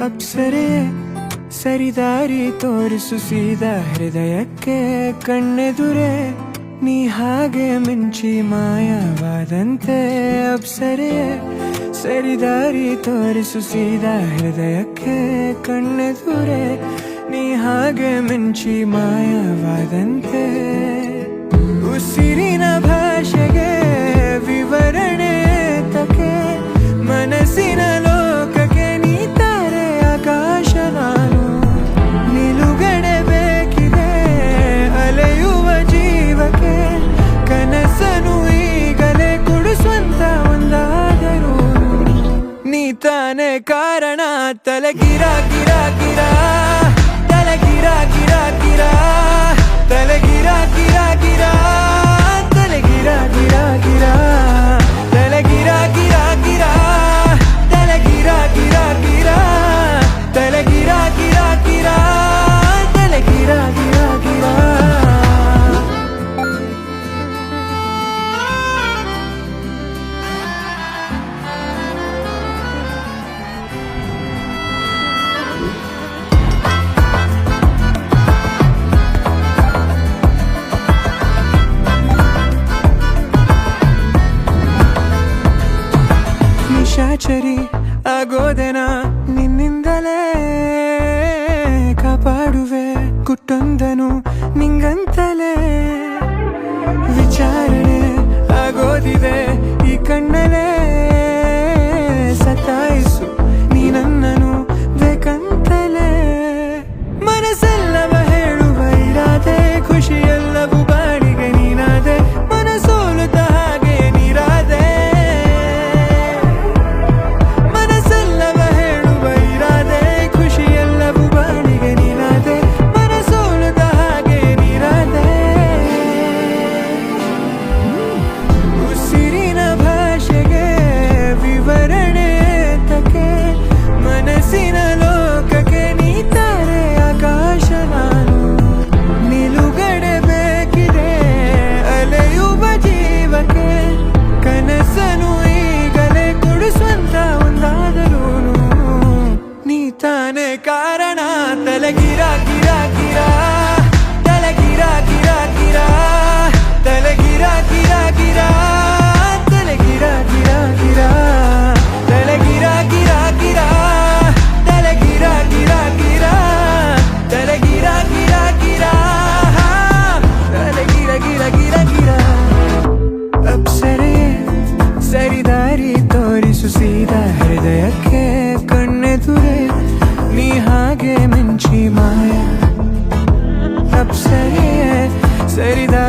ಅಪ್ಸರೆ ಸರಿದಾರಿ ತೋರಿಸು ಸೀದಾ ಹೃದಯಕ್ಕೆ ಕಣ್ಣೆದುರೆ ನೀ ಹಾಗೆ ಮಿಂಚಿ ಮಾಯವಾದಂತೆ ಅಪ್ಸರೆ ಸರಿದಾರಿ ತೋರಿಸು ಸೀದಾ ಹೃದಯಕ್ಕೆ ಕಣ್ಣೆದುರೆ ನೀ ಹಾಗೆ ಮಿಂಚಿ ಮಾಯವಾದಂತೆ ಉಸಿರಿನ ಭಾಷೆಗೆ ವಿವರಣೆ ತಕೆ ಮನಸ್ಸಿನ ಲೋಕಕ್ಕೆ ನೀ ತಾರೆ ಆಕಾಶ ನಾನು ನಿಲುಗಡೆ ಬೇಕಿದೆ ಅಲೆಯುವ ಜೀವಕ್ಕೆ ಕನಸನು ಈಗಲೇ ಕೊಡಿಸುವಂತ ಒಂದಾದರೂ ನೀ ತಾನೇ ಕಾರಣ ತಲೆಗಿರ ಗಿರ ಗಿರ ತಲೆಗಿರ ಗಿರ ಗಿರ ತಲೆಗಿರ ಗಿರ ಗಿರ ತಲೆಗಿರ ಗಿರ ಗಿರ ತಲೆಗಿರ ಗಿರ ಗಿರ ತಲೆಗಿರ ಗಿರ ಗಿರ ತಲೆಗಿರ ಗಿರ ಗಿರ ತಲೆಗಿರ ಗಿರ ಗಿರ ನಿಶಾಚರಿ ಆಗೋದೆನ ನಿನ್ನಿಂದಲೇ ಕಾಪಾಡುವೆ ಕುಟ್ಟೊಂದನು ನಿಂಗಂತಲೇ ವಿಚಾರಣೆ ಆಗೋದಿದೆ ಈ ಕಣ್ಣಲೇ ಸತಾಯಿಸು ನೀ ನನ್ನನು ಬೇಕಂತಲೇ ಮನಸ್ಸೆಲ್ಲವ ಹೇಳುವ ಇರಾದೆ ಖುಷಿಯೆಲ್ಲವೂ ಬಾಡಿಗೆ ನೀನಾದೆ ಮನಸೋಲುತ್ತ ಹಾಗೆ ನೀರಾದೆ ತಾನೇ ಕಾರಣ ತಲೆಗಿರ ಗಿರ ಗಿರ ತಲೆಗಿರ ಗಿರ ಗಿರ ತಲೆಗಿರ ಗಿರ ಗಿರ ತಲೆಗಿರ ಗಿರ ಗಿರ ತಲೆಗಿರ ಗಿರ ಗಿರ ತಲೆಗಿರ ಗಿರ ಗಿರ ತಲೆಗಿರ ಗಿರ ಗಿರ ತಲೆಗಿರ ಗಿರ ಗಿರ ಗಿರ ಅಪ್ಸರೆ ಸರಿದಾರಿ ತೋರಿಸು ಸೀದಾ ಹೃದಯಕ್ಕೆ ಕಣ್ಣೆದುರೆ ನೀ ಹಾಗೆ ಮಿಂಚಿ ಮಾಯ ಅಪ್ಸರೆ ಸರಿದಾರಿ